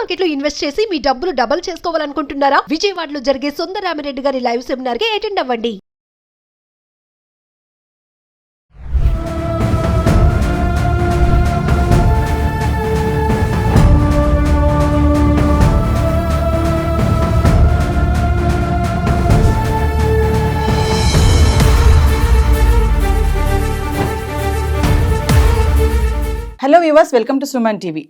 Market లో invest చేసి మీ డబ్బులు డబుల్ చేసుకోవాలనుకుంటున్నారా? విజయవాడలో జరిగే సుందరరామిరెడ్డి గారి లైవ్ సెమినార్ కి అటెండ్ అవ్వండి. Hello viewers, welcome to Suman TV.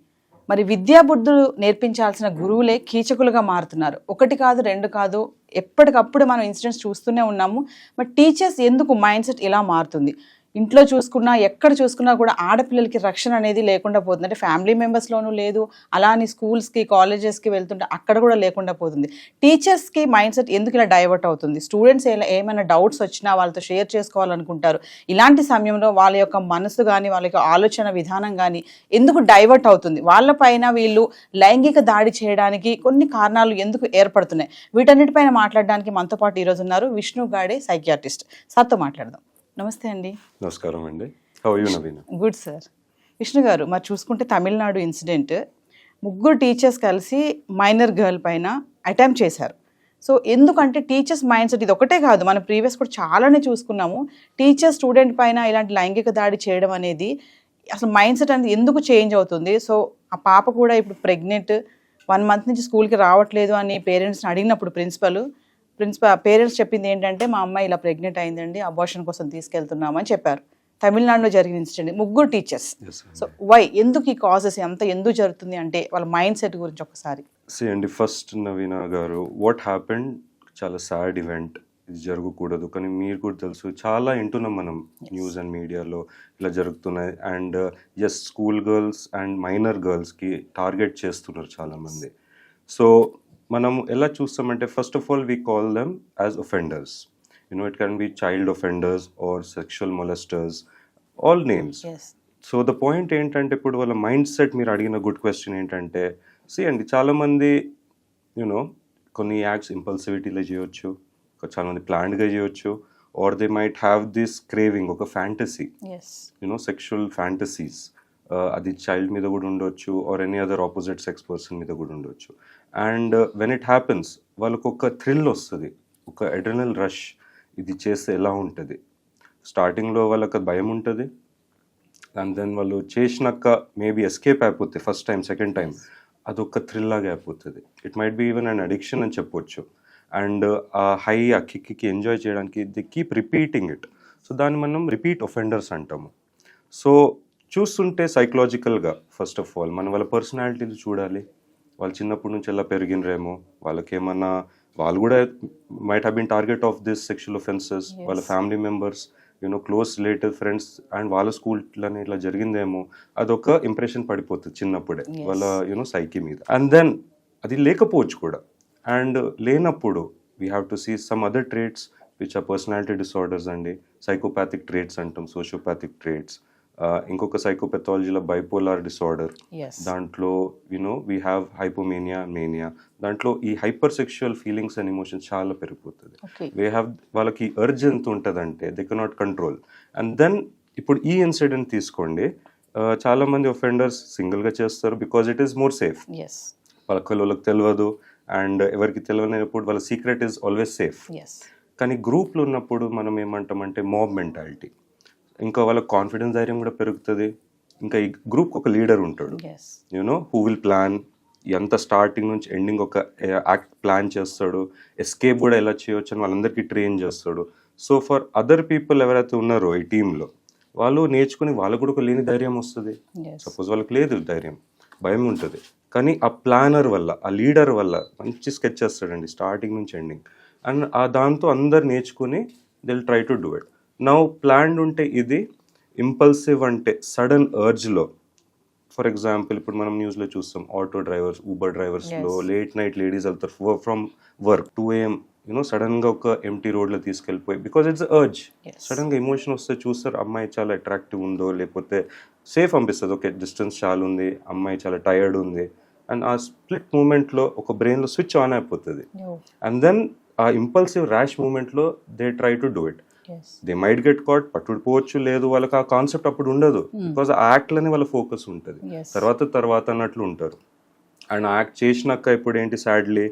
మరి విద్యాబుద్ధులు నేర్పించాల్సిన గురువులే కీచకులుగా మారుతున్నారు. ఒకటి కాదు, రెండు కాదు, ఎప్పటికప్పుడు మనం ఇన్సిడెంట్స్ చూస్తూనే ఉన్నాము. మరి టీచర్స్ ఎందుకు మైండ్ సెట్ ఇలా మారుతుంది? ఇంట్లో చూసుకున్నా, ఎక్కడ చూసుకున్నా కూడా ఆడపిల్లలకి రక్షణ అనేది లేకుండా పోతుంది. అంటే ఫ్యామిలీ మెంబర్స్లోనూ లేదు, అలానే స్కూల్స్కి, కాలేజెస్కి వెళ్తుంటే అక్కడ కూడా లేకుండా పోతుంది. టీచర్స్కి మైండ్ సెట్ ఎందుకు ఇలా డైవర్ట్ అవుతుంది? స్టూడెంట్స్ ఏమైనా డౌట్స్ వచ్చినా వాళ్ళతో షేర్ చేసుకోవాలనుకుంటారు. ఇలాంటి సమయంలో వాళ్ళ యొక్క మనసు కానీ, వాళ్ళ యొక్క ఆలోచన విధానం కానీ ఎందుకు డైవర్ట్ అవుతుంది? వాళ్ళపైన వీళ్ళు లైంగిక దాడి చేయడానికి కొన్ని కారణాలు ఎందుకు ఏర్పడుతున్నాయి? వీటన్నిటిపైన మాట్లాడడానికి మనతో పాటు ఈరోజు ఉన్నారు విష్ణు గాడే, సైకియాట్రిస్ట్. సార్తో మాట్లాడదాం. నమస్తే అండి. నమస్కారం అండి. How are you Naveena? Good sir. Vishnu గారు, మరి చూసుకుంటే తమిళనాడు ఇన్సిడెంట్, ముగ్గురు టీచర్స్ కలిసి మైనర్ గర్ల్ పైన అటెంప్ట్ చేశారు. సో ఎందుకంటే టీచర్స్ మైండ్ సెట్ ఇది ఒకటే కాదు, మనం ప్రీవియస్ కూడా చాలానే చూసుకున్నాము. టీచర్ స్టూడెంట్ పైన ఇలాంటి లైంగిక దాడి చేయడం అనేది అసలు మైండ్ సెట్ అనేది ఎందుకు చేంజ్ అవుతుంది? సో ఆ పాప కూడా ఇప్పుడు ప్రెగ్నెంట్, 1 month నుంచి స్కూల్కి రావట్లేదు అని పేరెంట్స్ని అడిగినప్పుడు పేరెంట్స్ చెప్పింది ఏంటంటే, మా అమ్మాయి ఇలా ప్రెగ్నెంట్ అయిందండి, అబార్షన్ కోసం తీసుకెళ్తున్నామని చెప్పారు. తమిళనాడులో జరిగిన ఇన్సిడెంట్, ముగ్గురు టీచర్స్. సో వై, ఎందుకు ఈ కాజెస్ ఎందుకు జరుగుతుంది అంటే వాళ్ళ మైండ్ సెట్ గురించి ఒకసారి అండి. ఫస్ట్ నవీన గారు, వాట్ హ్యాపెండ్ చాలా సాడ్ ఈవెంట్, ఇది జరగకూడదు. కానీ మీరు కూడా తెలుసు, చాలా వింటున్నాం మనం న్యూస్ అండ్ మీడియాలో ఇలా జరుగుతున్నాయి. And yes, school girls and minor గర్ల్స్కి టార్గెట్ చేస్తున్నారు చాలామంది. సో మనం ఎలా చూస్తామంటే, first of all we call them as offenders. It can be child offenders or sexual molesters, all names. So the point ఏంటంటే, ఇప్పుడు వాళ్ళ మైండ్ సెట్, మీరు అడిగిన గుడ్ క్వశ్చన్ ఏంటంటే, అండి చాలామంది కొన్ని యాక్ట్స్ ఇంపల్సివిటీలో చేయొచ్చు, చాలామంది ప్లాన్డ్గా చేయొచ్చు, or they might have this craving, ఒక ఫ్యాంటసీ, సెక్షువల్ ఫ్యాంటసీస్. అది చైల్డ్ మీద కూడా ఉండొచ్చు, or any other opposite sex person మీద కూడా ఉండొచ్చు. అండ్ వెన్ ఇట్ హ్యాపెన్స్, వాళ్ళకు ఒక థ్రిల్ వస్తుంది, ఒక అడ్రినల్ రష్. ఇది చేస్తే ఎలా ఉంటుంది? స్టార్టింగ్లో వాళ్ళకి భయం ఉంటుంది, అండ్ దెన్ వాళ్ళు చేసినాక మేబీ ఎస్కేప్ అయిపోతే ఫస్ట్ టైం, సెకండ్ టైం అదొక థ్రిల్ లాగా అయిపోతుంది. It might be even an addiction అని చెప్పొచ్చు. అండ్ ఆ హై, ఆ కిక్కి ఎంజాయ్ చేయడానికి the keep repeating it. So దాన్ని మనం రిపీట్ ఒఫెండర్స్ అంటాము. సో చూస్తుంటే సైకలాజికల్గా, ఫస్ట్ ఆఫ్ ఆల్ మనం వాళ్ళ పర్సనాలిటీలు చూడాలి. వాళ్ళు చిన్నప్పటి నుంచి ఎలా పెరిగినరేమో, వాళ్ళకేమన్నా, వాళ్ళు కూడా might have been target of this sexual offences. వాళ్ళ family members, close relative, friends and వాళ్ళ స్కూల్లోనే ఇలా జరిగిందేమో, అదొక ఇంప్రెషన్ పడిపోతుంది చిన్నప్పుడే వాళ్ళ సైకి మీద. అండ్ దెన్ అది లేకపోవచ్చు కూడా. అండ్ లేనప్పుడు we have to see some other traits which are personality disorders అండి. సైకోపాథిక్ ట్రేట్స్ అంటాం, సోషియోపాథిక్ ట్రేట్స్. ఇంకొక సైకోపెథాలజీలో బైపోలార్ డిసార్డర్, దాంట్లో వీ హ్యావ్ హైపోమేనియా, మేనియా. దాంట్లో ఈ hyper sexual feelings and emotions చాలా పెరిగిపోతుంది. వీ హ్యావ్, వాళ్ళకి అర్జ్ ఎంత ఉంటుందంటే they cannot control. And then ఇప్పుడు ఈ ఇన్సిడెంట్ తీసుకోండి, చాలా మంది ఒఫెండర్స్ సింగిల్గా చేస్తారు because it is more safe. వాళ్ళకి తెలియదు, అండ్ ఎవరికి తెలియనప్పుడు వాళ్ళ సీక్రెట్ ఈజ్ ఆల్వేస్ సేఫ్. కానీ గ్రూప్లో ఉన్నప్పుడు మనం ఏమంటామంటే మాబ్ మెంటాలిటీ, ఇంకా వాళ్ళ కాన్ఫిడెన్స్, ధైర్యం కూడా పెరుగుతుంది. ఇంకా ఈ గ్రూప్ ఒక లీడర్ ఉంటాడు, హూ విల్ ప్లాన్, ఎంత స్టార్టింగ్ నుంచి ఎండింగ్ ఒక యాక్ట్ ప్లాన్ చేస్తాడు. ఎస్కేప్ కూడా ఎలా చేయొచ్చు అని వాళ్ళందరికీ ట్రైన్ చేస్తాడు. సో ఫర్ అదర్ పీపుల్ ఎవరైతే ఉన్నారో ఈ టీంలో, వాళ్ళు నేర్చుకుని వాళ్ళకు కూడా ఒక లేని ధైర్యం వస్తుంది. సపోజ్ వాళ్ళకి లేదు ధైర్యం, భయం ఉంటుంది, కానీ ఆ ప్లానర్ వల్ల, ఆ లీడర్ వల్ల మంచి స్కెచ్ చేస్తాడండి స్టార్టింగ్ నుంచి ఎండింగ్. అండ్ దాంతో అందరు నేర్చుకుని they will try to do it. Now planned ఉంటే ఇది, ఇంపల్సివ్ అంటే సడన్ అర్జ్లో. ఫర్ ఎగ్జాంపుల్ ఇప్పుడు మనం న్యూస్లో చూస్తాం, ఆటో డ్రైవర్స్, ఊబర్ డ్రైవర్స్లో లేట్ నైట్ లేడీస్ వెళ్తారు ఫ్రమ్ వర్క్, 2 AM సడన్గా ఒక ఎంటీ రోడ్లో తీసుకెళ్ళిపోయి, బికాజ్ ఇట్స్ అర్జ్. సడన్గా ఎమోషన్ వస్తే చూస్తారు, అమ్మాయి చాలా అట్రాక్టివ్ ఉందో, లేకపోతే సేఫ్ అనిపిస్తుంది, ఓకే డిస్టెన్స్ చాలా ఉంది, అమ్మాయి చాలా టైర్డ్ ఉంది. అండ్ ఆ స్ప్లిట్ మూమెంట్లో ఒక బ్రెయిన్లో స్విచ్ ఆన్ అయిపోతుంది. అండ్ దెన్ ఆ ఇంపల్సివ్ ర్యాష్ మూమెంట్లో they try to do it. They might get caught, పట్టుకుపోవచ్చు, లేదు వాళ్ళకి ఆ కాన్సెప్ట్ అప్పుడు ఉండదు, బికాజ్ ఆ యాక్ట్లోనే వాళ్ళ ఫోకస్ ఉంటుంది, తర్వాత అన్నట్లు ఉంటారు. అండ్ యాక్ట్ చేసినాక ఇప్పుడు ఏంటి సాడ్లీ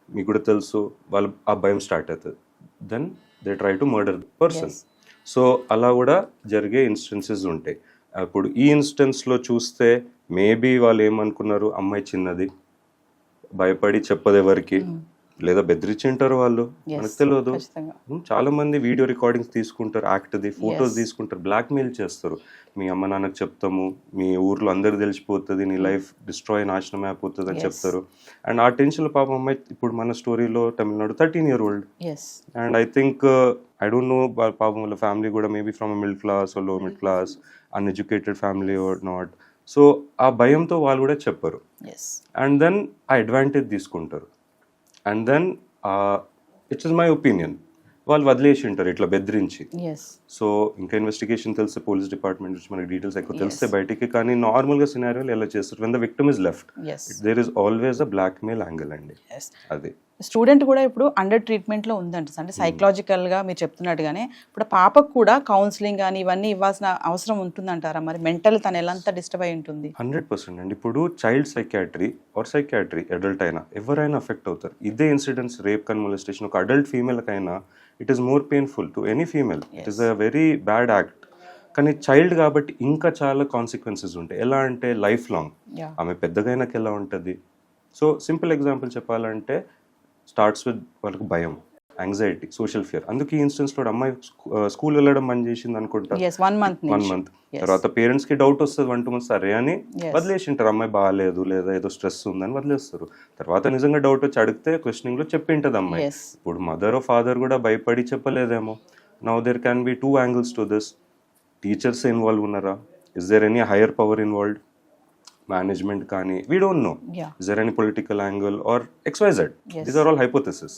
మీకు కూడా తెలుసు వాళ్ళు ఆ భయం స్టార్ట్ అవుతుంది, then they try to murder person. So అలా కూడా జరిగే ఇన్స్టెన్సెస్ ఉంటాయి. ఇప్పుడు ఈ ఇన్స్టెన్స్లో చూస్తే మేబీ వాళ్ళు ఏమనుకున్నారు, అమ్మాయి చిన్నది భయపడి చెప్పదు ఎవరికి, లేదా బెదిరించింటారు వాళ్ళు, మనకు తెలియదు. చాలా మంది వీడియో రికార్డింగ్స్ తీసుకుంటారు, యాక్ట్ది ఫొటోస్ తీసుకుంటారు, బ్లాక్మెయిల్ చేస్తారు. మీ అమ్మ నాన్నకు చెప్తాము, మీ ఊర్లో అందరికి తెలిసిపోతుంది, నీ లైఫ్ డిస్ట్రాయ్ నాశనం అయిపోతుంది అని చెప్తారు. అండ్ ఆ టెన్షన్లో పాపం అమ్మాయి ఇప్పుడు మన స్టోరీలో Tamil Nadu 13 year old. And I think I don't know పాపం వాళ్ళ ఫ్యామిలీ కూడా మేబీ ఫ్రమ్ మిడిల్ క్లాస్ లో middle class uneducated family or not. So ఆ భయంతో వాళ్ళు కూడా చెప్పరు. అండ్ దెన్ ఆ అడ్వాంటేజ్ తీసుకుంటారు. And then it's is my opinion, వాళ్ళు వదిలేసి ఉంటారు ఇట్లా బెదిరించి. సో ఇంకా ఇన్వెస్టిగేషన్ తెలిస్తే పోలీస్ డిపార్ట్మెంట్ నుంచి మనకి డీటెయిల్స్ ఎక్కువ తెలిస్తే బయటికి, కానీ నార్మల్గా సినారియోలు ఎలా చేస్తారు, when the victim is left there is always a blackmail angle అండి. అది స్టూడెంట్ కూడా ఇప్పుడు అండర్ ట్రీట్మెంట్లో ఉందంట, అంటే సైకలాజికల్గా మీరు చెప్తున్నట్టుగానే ఇప్పుడు పాపకు కూడా కౌన్సిలింగ్ కానీ ఇవన్నీ ఇవ్వాల్సిన అవసరం ఉంటుందంటారా? మరి మెంటల్ తను ఎలా డిస్టర్బ్ అయి ఉంటుంది? 100% అండి. ఇప్పుడు child psychiatry or psychiatry adult అయినా ఎవరైనా అఫెక్ట్ అవుతారు. ఇదే ఇన్సిడెంట్స్ రేప్ కన్ మొలెస్టేషన్ ఒక అడల్ట్ ఫీమేల్కైనా it is more painful to any female. It is a very bad act. కానీ చైల్డ్ కాబట్టి ఇంకా చాలా కాన్సిక్వెన్సెస్ ఉంటాయి. ఎలా అంటే లైఫ్ లాంగ్. ఆమె పెద్దగా అయినాక ఎలా ఉంటుంది? సో సింపుల్ ఎగ్జాంపుల్ చెప్పాలంటే స్టార్ట్స్ విత్ వాళ్ళకి భయం, యాంగ్జైటీ, సోషల్ ఫియర్. అందుకే ఈ ఇన్స్టెన్స్లో అమ్మాయి స్కూల్ వెళ్ళడం బంద్ చేసింది అనుకుంటా, 1 month. తర్వాత పేరెంట్స్ కి డౌట్ వస్తుంది 1-2 months సరే అని వదిలేసింటారు, అమ్మాయి బాగాలేదు లేదా ఏదో స్ట్రెస్ ఉందని వదిలేస్తారు. తర్వాత నిజంగా డౌట్ వచ్చి అడిగితే క్వశ్చనింగ్ లో చెప్పింటది అమ్మాయి. ఇప్పుడు మదర్ ఆర్ ఫాదర్ కూడా భయపడి చెప్పలేదేమో. Now there can be 2 angles to this. Teachers involve ఉన్నారా? Is there any higher power involved? Management కానీ, we don't know. Is there any political angle or XYZ? These are all hypothesis.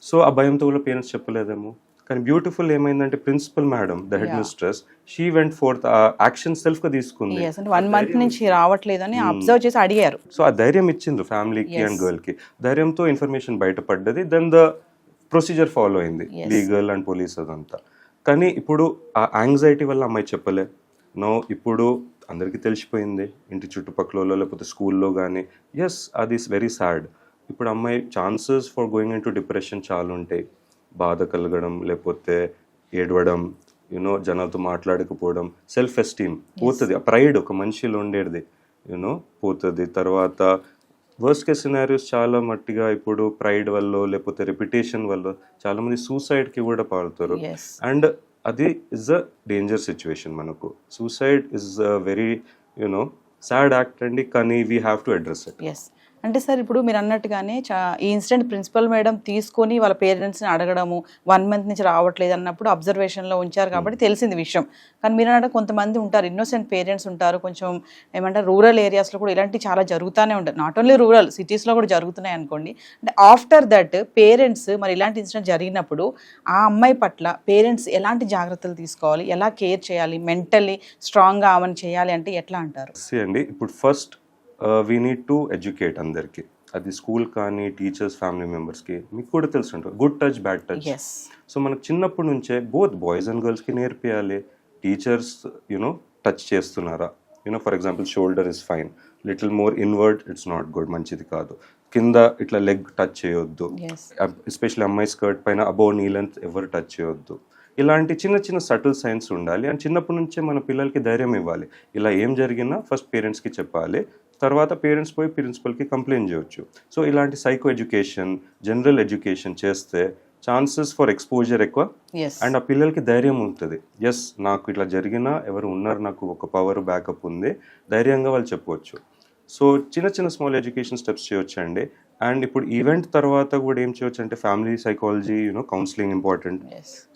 So ఆ భయంతో కూడా parents చెప్పలేదేమో. కానీ beautiful ఏమైందంటే principal madam, the head mistress, she went forth, action self గా తీసుకుంది. 1 month నుంచి రావట్లేదని అబ్జర్వ్ చేసి అడిగారు. సో ఆ ధైర్యం ఇచ్చింది ఫ్యామిలీకి అండ్ గర్ల్ కి. ధైర్యంతో ఇన్ఫర్మేషన్ బయటపడ్డది. దెన్ ద ప్రొసీజర్ ఫాలో అయింది, లీగల్ అండ్ పోలీస్ అదంతా. కానీ ఇప్పుడు ఆ యాంగ్జైటీ వల్ల అమ్మాయి చెప్పలే. నో ఇప్పుడు అందరికీ తెలిసిపోయింది, ఇంటి చుట్టుపక్కల లేకపోతే స్కూల్లో కానీ. ఎస్, అది వెరీ సాడ్. ఇప్పుడు అమ్మాయి chances for going in to depression చాలా ఉంటాయి. బాధ కలగడం, లేకపోతే ఏడవడం, యూనో జనాలతో మాట్లాడకపోవడం, సెల్ఫ్ ఎస్టీమ్ పోతుంది. ఆ ప్రైడ్ ఒక మనిషిలో ఉండేది యూనో పోతుంది. తర్వాత వర్స్ట్ కేస్ సినారియోస్ చాలా మట్టిగా ఇప్పుడు ప్రైడ్ వల్ల లేకపోతే రెప్యుటేషన్ వల్ల చాలా మంది సూసైడ్కి కూడా పాల్తారు. అండ్ అది ఇస్ అ డేంజర్ సిచ్యువేషన్. మనకు suicide is a very you know sad act అండి, కానీ we have to address it. అంటే సార్ ఇప్పుడు మీరు అన్నట్టుగానే ఈ ఇన్సిడెంట్ ప్రిన్సిపల్ మేడం తీసుకొని వాళ్ళ పేరెంట్స్ని అడగడము, 1 month నుంచి రావట్లేదు అన్నప్పుడు అబ్జర్వేషన్లో ఉంచారు కాబట్టి తెలిసింది విషయం. కానీ మీరు అన్నట్టు కొంతమంది ఉంటారు, ఇన్నోసెంట్ పేరెంట్స్ ఉంటారు, కొంచెం ఏమంటారు రూరల్ ఏరియాస్లో కూడా ఇలాంటివి చాలా జరుగుతూనే ఉంటాయి. నాట్ ఓన్లీ రూరల్, సిటీస్లో కూడా జరుగుతున్నాయి అనుకోండి. అంటే ఆఫ్టర్ దట్ పేరెంట్స్ మరి ఇలాంటి ఇన్సిడెంట్ జరిగినప్పుడు ఆ అమ్మాయి పట్ల పేరెంట్స్ ఎలాంటి జాగ్రత్తలు తీసుకోవాలి, ఎలా కేర్ చేయాలి, మెంటల్లీ స్ట్రాంగ్గా ఆమెను చేయాలి అంటే ఎట్లా అంటారు? అండి ఇప్పుడు first we need to educate అందరికీ. అది స్కూల్ కానీ టీచర్స్, ఫ్యామిలీ మెంబర్స్కి. మీకు కూడా తెలుసు ఉంటుంది good touch, bad touch. So మనకు చిన్నప్పటి నుంచే బోత్ బాయ్స్ అండ్ గర్ల్స్కి నేర్పియాలి. టీచర్స్ యూనో టచ్ చేస్తున్నారా, you know for example shoulder is fine, little more inward it's not good, మంచిది కాదు. కింద ఇట్లా లెగ్ టచ్ చేయొద్దు, ఎస్పెషల్లీ అమ్మాయి స్కర్ట్ పైన అబోవ్ నీ లెంత్ ఎవరు టచ్ చేయొద్దు. ఇలాంటి చిన్న చిన్న సటిల్ సైన్స్ ఉండాలి. అండ్ చిన్నప్పటి నుంచే మన పిల్లలకి ధైర్యం ఇవ్వాలి. ఇలా ఏం జరిగినా ఫస్ట్ పేరెంట్స్కి చెప్పాలి, తర్వాత పేరెంట్స్ పోయి ప్రిన్సిపల్కి కంప్లైంట్ చేయొచ్చు. సో ఇలాంటి సైకో ఎడ్యుకేషన్, జనరల్ ఎడ్యుకేషన్ చేస్తే ఛాన్సెస్ ఫర్ ఎక్స్పోజర్ ఎక్కువ. అండ్ ఆ పిల్లలకి ధైర్యం ఉంటుంది, ఎస్ నాకు ఇట్లా జరిగినా ఎవరు ఉన్నారు, నాకు ఒక పవర్ బ్యాకప్ ఉంది, ధైర్యంగా వాళ్ళు చెప్పవచ్చు. సో చిన్న చిన్న స్మాల్ ఎడ్యుకేషన్ స్టెప్స్ చేయొచ్చు అండి. అండ్ ఇప్పుడు ఈవెంట్ తర్వాత కూడా ఏం చేయొచ్చు అంటే family psychology, you know counselling important.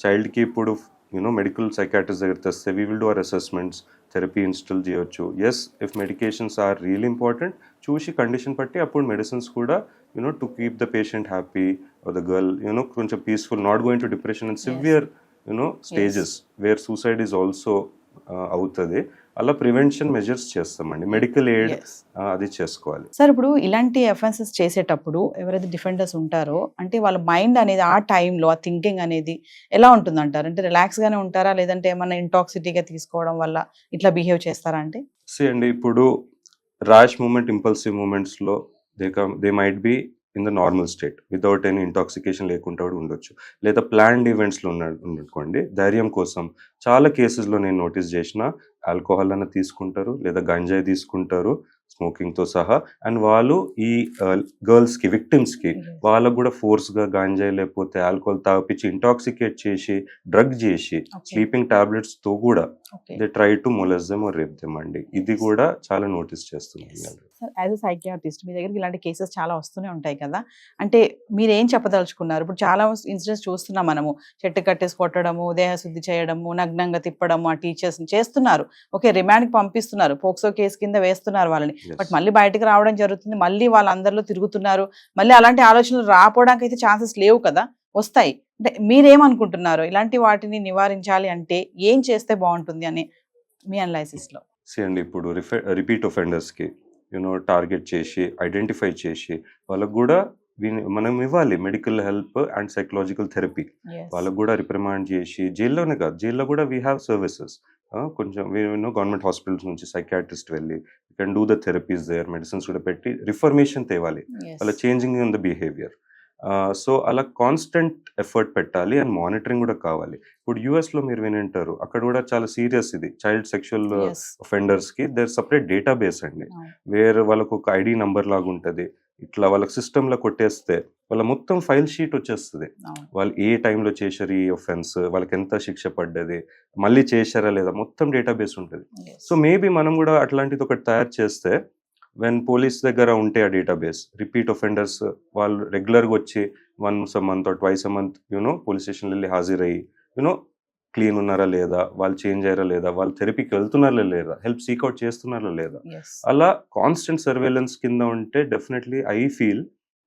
చైల్డ్కి ఇప్పుడు యూనో మెడికల్ సైకాట్రిస్ట్ దగ్గర తెస్తే we will do our assessments, therapy install చేయొచ్చు. Yes, if medications are real important చూసి కండిషన్ బట్టి అప్పుడు మెడిసిన్స్ కూడా you know to keep the patient happy or the girl you know కొంచెం peaceful, not going to depression and severe you know stages where suicide is also అవుతుంది. అలా prevention measures చేస్తామండి, medical aid అది చేసుకోవాలి. సార్ ఇప్పుడు ఇలాంటి అఫెన్సెస్ చేసేటప్పుడు ఎవరైతే డిఫెండర్స్ ఉంటారో అంటే వాళ్ళ మైండ్ అనేది ఆ టైంలో ఆ థింకింగ్ అనేది ఎలా ఉంటుంది అంటారు? అంటే రిలాక్స్గానే ఉంటారా, లేదంటే ఏమన్నా ఇంటాక్సిటీగా తీసుకోవడం వల్ల ఇట్లా బిహేవ్ చేస్తారా? అంటే అండి ఇప్పుడు ర్యాష్ మూమెంట్, ఇంపల్సివ్ మూమెంట్స్లో they might be in the normal state without any intoxication లేకుండా కూడా ఉండొచ్చు. లేదా ప్లాన్డ్ ఈవెంట్స్లో ఉండనుకోండి, ధైర్యం కోసం చాలా కేసెస్లో నేను నోటీస్ చేసిన ఆల్కహాల్ అన్న తీసుకుంటారు, లేదా గంజాయి తీసుకుంటారు స్మోకింగ్తో సహా. అండ్ వాళ్ళు ఈ గర్ల్స్కి విక్టిమ్స్కి వాళ్ళకు కూడా ఫోర్స్గా గంజాయి లేకపోతే ఆల్కహాల్ తాగిపించి ఇంటాక్సికేట్ చేసి డ్రగ్ చేసి స్లీపింగ్ టాబ్లెట్స్తో కూడా they try to molest them or rape them అండి. ఇది కూడా చాలా నోటీస్ చేస్తున్నాం. సార్, యాజ్ అ సైకియాట్రిస్ట్ మీ దగ్గరికి ఇలాంటి కేసెస్ చాలా వస్తూనే ఉంటాయి కదా, అంటే మీరు ఏం చెప్పదలుచుకున్నారు? ఇప్పుడు చాలా ఇన్సిడెంట్స్ చూస్తున్నాం మనము, చెట్టు కట్టేసి కొట్టడము, దేహశుద్ధి చేయడము, నగ్నంగా తిప్పడము, ఆ టీచర్స్ చేస్తున్నారు. ఓకే, రిమాండ్కి పంపిస్తున్నారు, పోక్సో కేసు కింద వేస్తున్నారు వాళ్ళని, బట్ మళ్ళీ బయటకు రావడం జరుగుతుంది, మళ్ళీ వాళ్ళందరిలో తిరుగుతున్నారు. మళ్ళీ అలాంటి ఆలోచనలు రాపోవడానికి అయితే ఛాన్సెస్ లేవు కదా, వస్తాయి. అంటే మీరేమనుకుంటున్నారు, ఇలాంటి వాటిని నివారించాలి అంటే ఏం చేస్తే బాగుంటుంది అని మీ అనలైసిస్లో? అండి, ఇప్పుడు రిపీట్ ఒఫెండర్స్కి టార్గెట్ చేసి ఐడెంటిఫై చేసి వాళ్ళకు కూడా మనం ఇవ్వాలి medical help and psychological therapy. వాళ్ళకు కూడా రిప్రిమాండ్ చేసి జైల్లోనే కాదు, జైల్లో కూడా వీ హ్యావ్ సర్వీసెస్. కొంచెం గవర్నమెంట్ హాస్పిటల్స్ నుంచి సైకాట్రిస్ట్ వెళ్ళి you can do the therapies there, medicines కూడా పెట్టి రిఫర్మేషన్ తేవాలి, వాళ్ళ changing in the behaviour. So అలా కాన్స్టెంట్ ఎఫర్ట్ పెట్టాలి అండ్ మానిటరింగ్ కూడా కావాలి. ఇప్పుడు యూఎస్లో మీరు వినింటారు, అక్కడ కూడా చాలా సీరియస్ ఇది చైల్డ్ సెక్షువల్ ఒఫెండర్స్కి దేర్ సపరేట్ డేటాబేస్ అండి, వేరే వాళ్ళకు ఒక ఐడి నంబర్ లాగా ఉంటుంది. ఇట్లా వాళ్ళకి సిస్టంలో కొట్టేస్తే వాళ్ళ మొత్తం ఫైల్ షీట్ వచ్చేస్తుంది, వాళ్ళు ఏ టైంలో చేశారు ఈ ఒఫెన్స్, వాళ్ళకి ఎంత శిక్ష పడ్డది, మళ్ళీ చేశారా లేదా, మొత్తం డేటాబేస్ ఉంటుంది. సో మేబీ మనం కూడా అట్లాంటిది ఒకటి తయారు చేస్తే వెన్ పోలీస్ దగ్గర ఉంటే ఆ డేటాబేస్, రిపీట్ ఒఫెండర్స్ వాళ్ళు రెగ్యులర్గా వచ్చి once a month or twice a month police station వెళ్ళి హాజరయ్యి క్లీన్ ఉన్నారా లేదా, వాళ్ళు చేంజ్ అయ్యారా లేదా, వాళ్ళు థెరపీకి వెళ్తున్నారా లేదా, హెల్ప్ సీక్అవుట్ చేస్తున్నారా లేదా, అలా కాన్స్టెంట్ సర్వేలెన్స్ కింద ఉంటే definitely I feel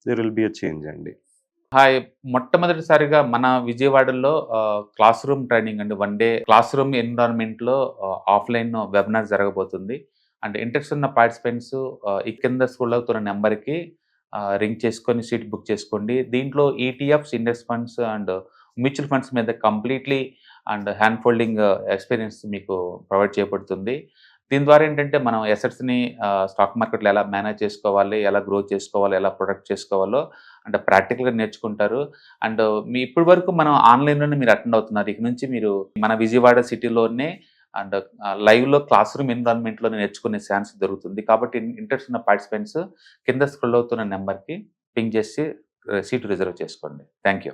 there will be a change అండి. హాయ్, మొట్టమొదటిసారిగా మన విజయవాడలో క్లాస్ రూమ్ ట్రైనింగ్ అండి, 1 డే క్లాస్ రూమ్ ఎన్విరాన్మెంట్లో ఆఫ్లైన్ వెబినార్ జరగబోతుంది. అండ్ ఇంట్రెస్ట్ ఉన్న పార్టిసిపెంట్స్ ఈ కింద స్కూల్ అవుతున్న నెంబర్కి రింగ్ చేసుకొని సీట్ బుక్ చేసుకోండి. దీంట్లో ETFs, index funds and mutual funds మీద completely and hand folding experience మీకు ప్రొవైడ్ చేయబడుతుంది. దీని ద్వారా ఏంటంటే మనం ఎసెట్స్ని స్టాక్ మార్కెట్లో ఎలా మేనేజ్ చేసుకోవాలి, ఎలా గ్రో చేసుకోవాలి, ఎలా ప్రొడక్ట్ చేసుకోవాలో అంటే ప్రాక్టికల్గా నేర్చుకుంటారు. అండ్ మీ ఇప్పటి వరకు మనం ఆన్లైన్లోనే మీరు అటెండ్ అవుతున్నారు. ఇక నుంచి మీరు మన విజయవాడ సిటీలోనే అండ్ లైవ్లో క్లాస్ రూమ్ ఎన్విరాన్మెంట్లో నేర్చుకునే ఛాన్స్ దొరుకుతుంది. కాబట్టి ఇంట్రెస్ట్ ఉన్న పార్టిసిపెంట్స్ కింద స్క్రోల్ అవుతున్న నెంబర్కి పింగ్ చేసి సీటు రిజర్వ్ చేసుకోండి. Thank you.